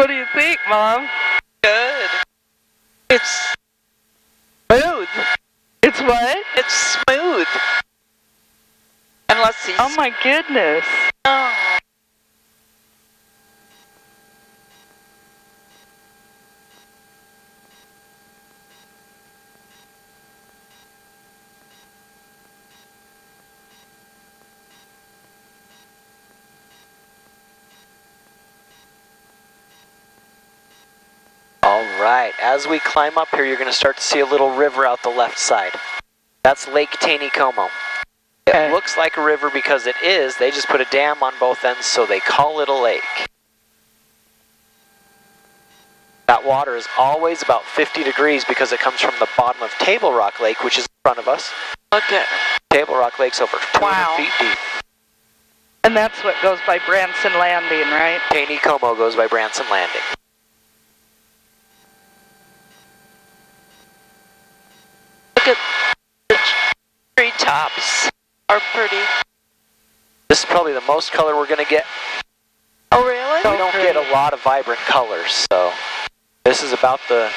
What do you think, Mom? Good. It's Smooth. It's what? it's smooth. Unless he's... Oh my goodness. Oh. Alright, as we climb up here, you're going to start to see a little river out the left side. That's Lake Taneycomo. It looks like a river because it is. They just put a dam on both ends, so they call it a lake. That water is always about 50 degrees because it comes from the bottom of Table Rock Lake, which is in front of us. Look at Table Rock Lake's over 200 Wow. feet deep. And that's what goes by Branson Landing, right? Taneycomo goes by Branson Landing. Look at the treetops. Are pretty. This is probably the most color we're going to get. Oh, really? We don't get a lot of vibrant colors, so this is about the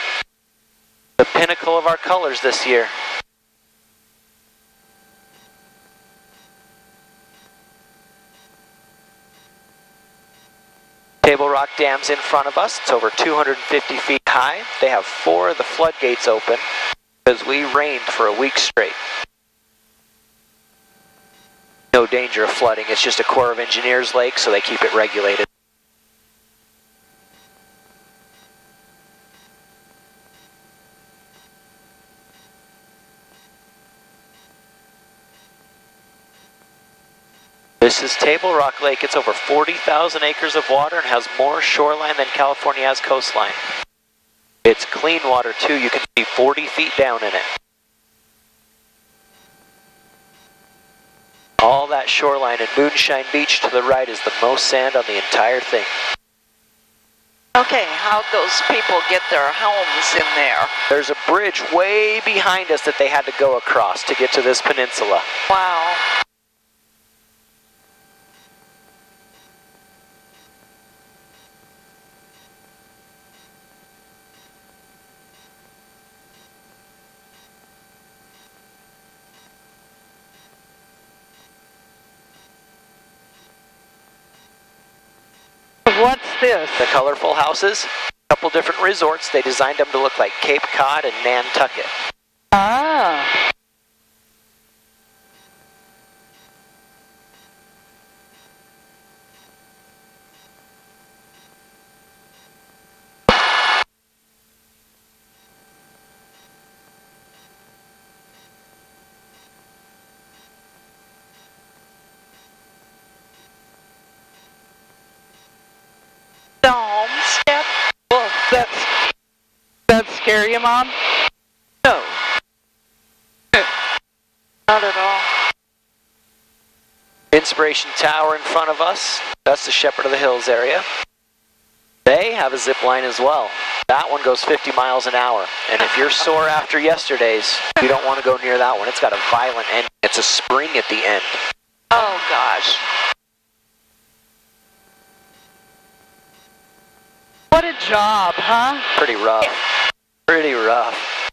pinnacle of our colors this year. Table Rock Dam's in front of us. It's over 250 feet high. They have 4 of the floodgates open because we rained for a week straight. No danger of flooding. It's just a Corps of Engineers lake, so they keep it regulated. This is Table Rock Lake. It's over 40,000 acres of water and has more shoreline than California has coastline. It's clean water too. You can see 40 feet down in it. All that shoreline and Moonshine Beach to the right is the most sand on the entire thing. Okay, how'd those people get their homes in there? There's a bridge way behind us that they had to go across to get to this peninsula. Wow. What's this? The colorful houses, a couple different resorts. They designed them to look like Cape Cod and Nantucket. Ah. The homestead? Well, that's scary, Mom? No. Not at all. Inspiration Tower in front of us. That's the Shepherd of the Hills area. They have a zip line as well. That one goes 50 miles an hour. And if you're sore after yesterday's, you don't want to go near that one. It's got a violent end. It's a spring at the end. Oh, gosh. What a job, huh? Pretty rough. Pretty rough.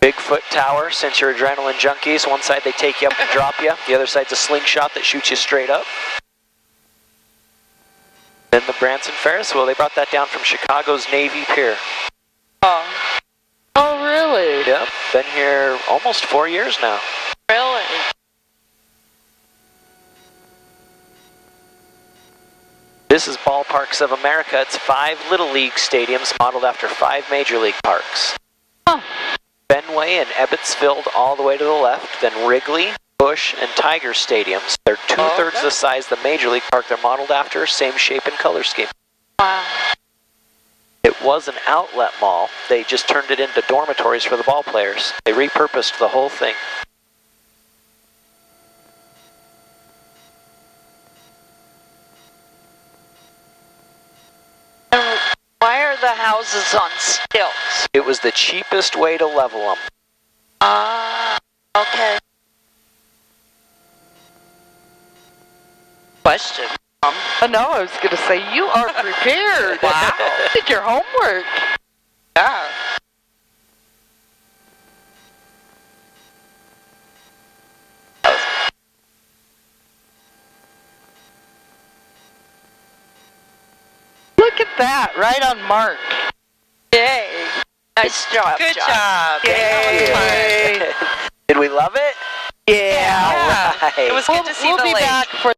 Bigfoot Tower, since you're adrenaline junkies, one side they take you up and drop you, the other side's a slingshot that shoots you straight up. Then the Branson Ferris wheel, they brought that down from Chicago's Navy Pier. Oh, really? Yep, been here almost 4 years now. Really? This is Ballparks of America. It's 5 Little League stadiums modeled after 5 Major League parks. Huh. Fenway and Ebbetsfield all the way to the left, then Wrigley, Busch, and Tiger stadiums. They're 2/3 the size of the Major League park they're modeled after, same shape and color scheme. Wow. It was an outlet mall. They just turned it into dormitories for the ball players. They repurposed the whole thing. And why are the houses on stilts? It was the cheapest way to level them. Okay. Question. No, I was going to say, you are prepared. Wow. Did your homework. Yeah. Look at that, right on mark. Yay. Nice job, Good John. job. Yay. Did we love it? Yeah. All right. It was good to see we'll the be lake. back for